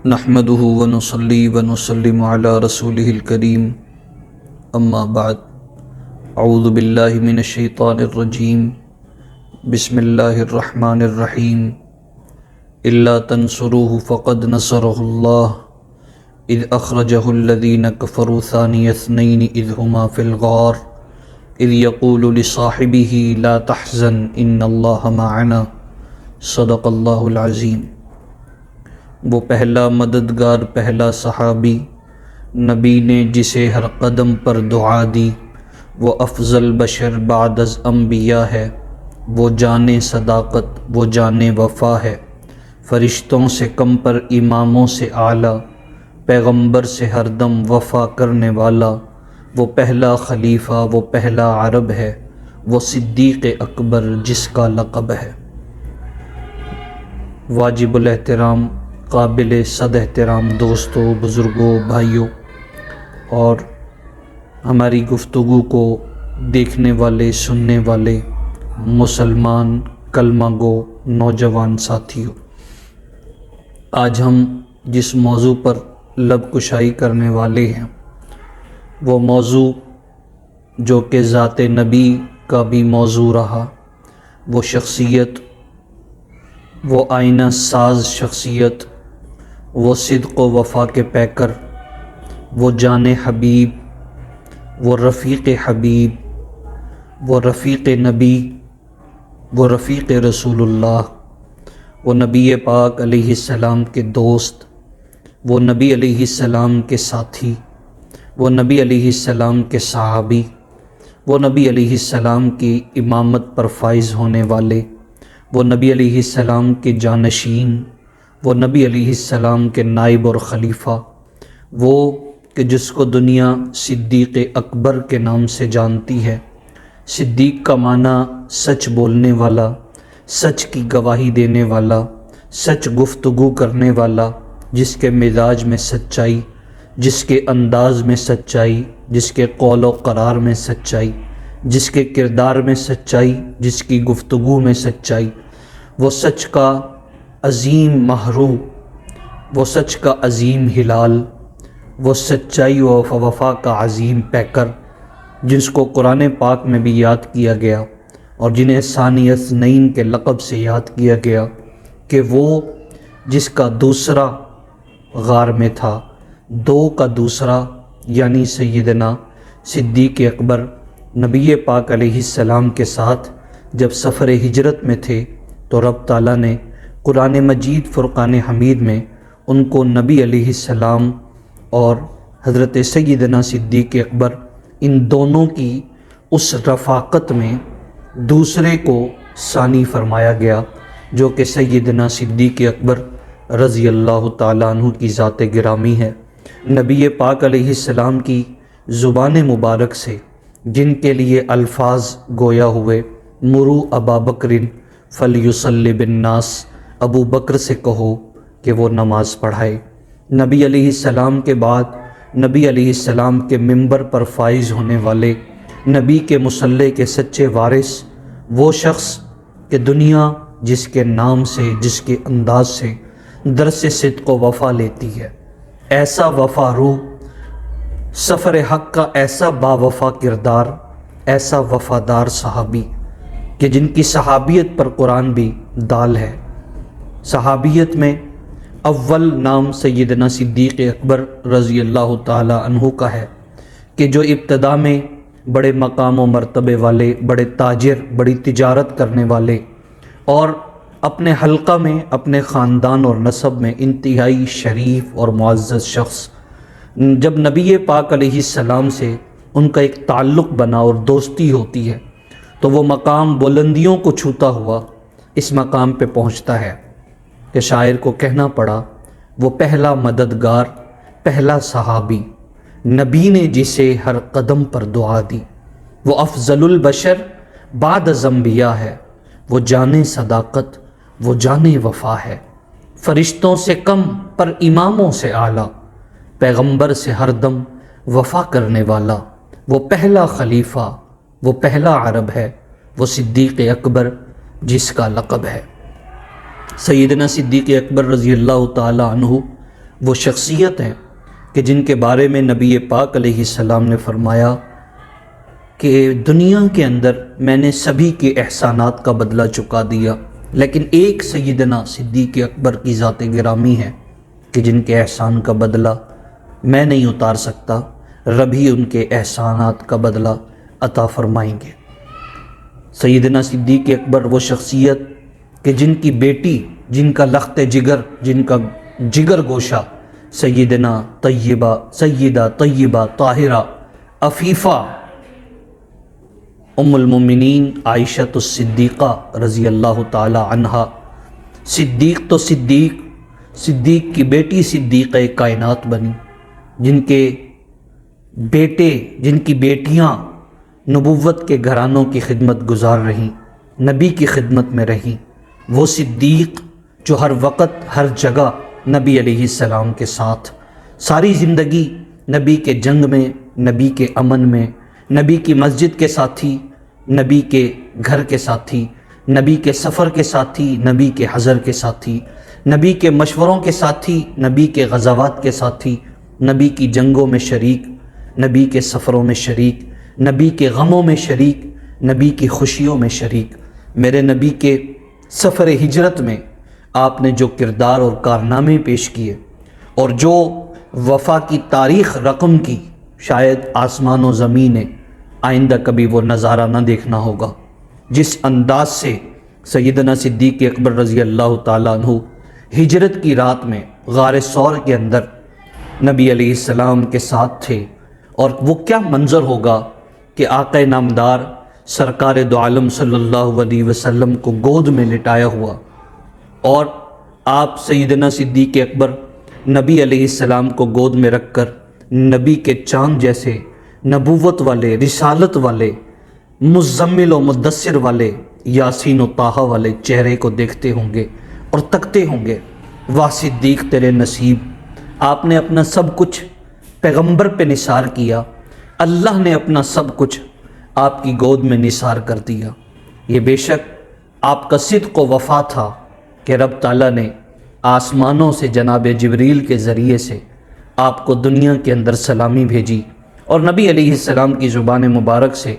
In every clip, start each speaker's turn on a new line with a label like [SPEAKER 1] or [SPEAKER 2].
[SPEAKER 1] نحمده ونصلي ونسلم على رسوله الكريم اما بعد اعوذ باللہ من الشیطان الرجیم بسم اللہ الرحمن الرحیم الا تنصروه فقد نصره الله اذ اخرجه الذين كفروا ثاني اثنين اذ هما في الغار اذ يقول لصاحبه لا تحزن ان الله معنا صدق اللہ العظیم۔ وہ پہلا مددگار، پہلا صحابی، نبی نے جسے ہر قدم پر دعا دی، وہ افضل بشر بعد از انبیاء ہے، وہ جانے صداقت، وہ جانے وفا ہے، فرشتوں سے کم پر اماموں سے اعلیٰ، پیغمبر سے ہر دم وفا کرنے والا، وہ پہلا خلیفہ، وہ پہلا عرب ہے، وہ صدیق اکبر جس کا لقب ہے۔ واجب الاحترام، قابل صد احترام دوستوں، بزرگوں، بھائیوں اور ہماری گفتگو کو دیکھنے والے، سننے والے مسلمان کلمہ گو نوجوان ساتھیوں، آج ہم جس موضوع پر لب کشائی کرنے والے ہیں وہ موضوع جو کہ ذات نبی کا بھی موضوع رہا، وہ شخصیت، وہ آئینہ ساز شخصیت، وہ صدق و وفا کے پیکر، وہ جان حبیب، وہ رفیق حبیب، وہ رفیق نبی، وہ رفیق رسول اللہ، وہ نبی پاک علیہ السلام کے دوست، وہ نبی علیہ السلام کے ساتھی، وہ نبی علیہ السلام کے صحابی، وہ نبی علیہ السلام کی امامت پر فائز ہونے والے، وہ نبی علیہ السلام کے جانشین، وہ نبی علیہ السلام کے نائب اور خلیفہ، وہ کہ جس کو دنیا صدیق اکبر کے نام سے جانتی ہے۔ صدیق کا معنی سچ بولنے والا، سچ کی گواہی دینے والا، سچ گفتگو کرنے والا، جس کے مزاج میں سچائی، جس کے انداز میں سچائی، جس کے قول و قرار میں سچائی، جس کے کردار میں سچائی، جس کی گفتگو میں سچائی، وہ سچ کا عظیم مہرو، وہ سچ کا عظیم ہلال، وہ سچائی و وفا کا عظیم پیکر، جس کو قرآن پاک میں بھی یاد کیا گیا اور جنہیں ثانی اثنین کے لقب سے یاد کیا گیا کہ وہ جس کا دوسرا غار میں تھا، دو کا دوسرا یعنی سیدنا صدیق اکبر نبی پاک علیہ السلام کے ساتھ جب سفر ہجرت میں تھے تو رب تعالیٰ نے قرآن مجید فرقان حمید میں ان کو نبی علیہ السلام اور حضرت سیدنا صدیق اکبر ان دونوں کی اس رفاقت میں دوسرے کو ثانی فرمایا گیا، جو کہ سیدنا صدیق اکبر رضی اللہ تعالیٰ عنہ کی ذات گرامی ہے۔ نبی پاک علیہ السلام کی زبان مبارک سے جن کے لیے الفاظ گویا ہوئے، مرو ابا بکر فلیصلی بالناس، ابو بکر سے کہو کہ وہ نماز پڑھائے۔ نبی علیہ السلام کے بعد نبی علیہ السلام کے منبر پر فائز ہونے والے، نبی کے مصلی کے سچے وارث، وہ شخص کہ دنیا جس کے نام سے، جس کے انداز سے درس صدق و وفا لیتی ہے، ایسا وفا رو، سفر حق کا ایسا با وفا کردار، ایسا وفادار صحابی کہ جن کی صحابیت پر قرآن بھی دال ہے۔ صحابیت میں اول نام سیدنا صدیق اکبر رضی اللہ تعالی عنہ کا ہے کہ جو ابتدا میں بڑے مقام و مرتبے والے، بڑے تاجر، بڑی تجارت کرنے والے اور اپنے حلقہ میں، اپنے خاندان اور نسب میں انتہائی شریف اور معزز شخص، جب نبی پاک علیہ السلام سے ان کا ایک تعلق بنا اور دوستی ہوتی ہے تو وہ مقام بلندیوں کو چھوتا ہوا اس مقام پہ پہنچتا ہے کہ شاعر کو کہنا پڑا، وہ پہلا مددگار، پہلا صحابی، نبی نے جسے ہر قدم پر دعا دی، وہ افضل البشر بعد از انبیاء ہے، وہ جانے صداقت، وہ جانے وفا ہے، فرشتوں سے کم پر اماموں سے اعلیٰ، پیغمبر سے ہر دم وفا کرنے والا، وہ پہلا خلیفہ، وہ پہلا عرب ہے، وہ صدیق اکبر جس کا لقب ہے۔ سیدنا صدیق اکبر رضی اللہ تعالی عنہ وہ شخصیت ہیں کہ جن کے بارے میں نبی پاک علیہ السلام نے فرمایا کہ دنیا کے اندر میں نے سبھی کے احسانات کا بدلہ چکا دیا، لیکن ایک سیدنا صدیق اکبر کی ذات گرامی ہے کہ جن کے احسان کا بدلہ میں نہیں اتار سکتا، رب ہی ان کے احسانات کا بدلہ عطا فرمائیں گے۔ سیدنا صدیق اکبر وہ شخصیت کہ جن کی بیٹی، جن کا لخت جگر، جن کا جگر گوشہ سیدہ طیبہ طاہرہ عفیفہ ام المومنین عائشہ الصدیقہ رضی اللہ تعالی عنہا، صدیق تو صدیق کی بیٹی صدیقہ کائنات بنی، جن کے بیٹے، جن کی بیٹیاں نبوت کے گھرانوں کی خدمت گزار رہیں، نبی کی خدمت میں رہیں۔ وہ صدیق جو ہر وقت ہر جگہ نبی علیہ السلام کے ساتھ، ساری زندگی نبی کے جنگ میں، نبی کے امن میں، نبی کی مسجد کے ساتھی، نبی کے گھر کے ساتھی، نبی کے سفر کے ساتھی، نبی کے حضر کے ساتھی، نبی کے مشوروں کے ساتھی، نبی کے غزوات کے ساتھی، نبی کی جنگوں میں شریک، نبی کے سفروں میں شریک، نبی کے غموں میں شریک، نبی کی خوشیوں میں شریک۔ میرے نبی کے سفر ہجرت میں آپ نے جو کردار اور کارنامے پیش کیے اور جو وفا کی تاریخ رقم کی، شاید آسمان و زمین نے آئندہ کبھی وہ نظارہ نہ دیکھنا ہوگا۔ جس انداز سے سیدنا صدیق اکبر رضی اللہ تعالیٰ عنہ ہجرت کی رات میں غار ثور کے اندر نبی علیہ السلام کے ساتھ تھے، اور وہ کیا منظر ہوگا کہ آقا نامدار سرکار دو عالم صلی اللہ علیہ وسلم کو گود میں لٹایا ہوا، اور آپ سیدنا صدیق اکبر نبی علیہ السلام کو گود میں رکھ کر نبی کے چاند جیسے نبوت والے، رسالت والے، مزمل و مدثر والے، یاسین و طٰہٰ والے چہرے کو دیکھتے ہوں گے اور تکتے ہوں گے، واہ صدیق تیرے نصیب، آپ نے اپنا سب کچھ پیغمبر پہ نثار کیا، اللہ نے اپنا سب کچھ آپ کی گود میں نثار کر دیا۔ یہ بے شک آپ کا صدق و وفا تھا کہ رب تعالیٰ نے آسمانوں سے جناب جبریل کے ذریعے سے آپ کو دنیا کے اندر سلامی بھیجی، اور نبی علیہ السلام کی زبان مبارک سے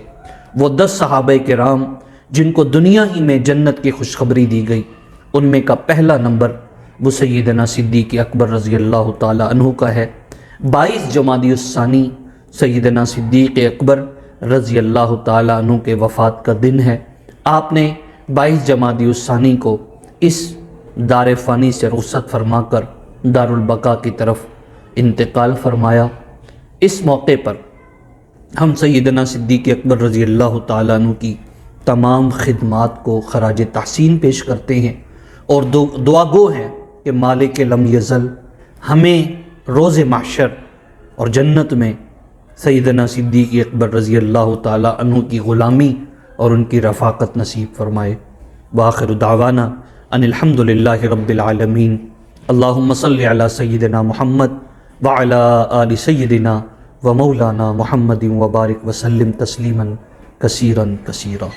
[SPEAKER 1] وہ 10 صحابہ کرام جن کو دنیا ہی میں جنت کی خوشخبری دی گئی، ان میں کا پہلا نمبر وہ سیدنا صدیق اکبر رضی اللہ تعالی عنہ کا ہے۔ 22 جمادی الثانی سیدنا صدیق اکبر رضی اللہ تعالی عنہ کے وفات کا دن ہے۔ آپ نے 22 جمادی الثانی کو اس دار فانی سے رخصت فرما کر دار البقاء کی طرف انتقال فرمایا۔ اس موقع پر ہم سیدنا صدیق اکبر رضی اللہ تعالیٰ عنہ کی تمام خدمات کو خراج تحسین پیش کرتے ہیں، اور دعا گو ہیں کہ مالک لم یزل ہمیں روز محشر اور جنت میں سیدنا صدیق اکبر رضی اللہ تعالیٰ عنہ کی غلامی اور ان کی رفاقت نصیب فرمائے۔ وآخر دعوانا ان الحمد للہ رب العالمین۔ اللہم صلی علی سیدنا محمد وعلی آل سیدنا و مولانا محمد وبارک وسلم تسلیما کثیرا کثیرا۔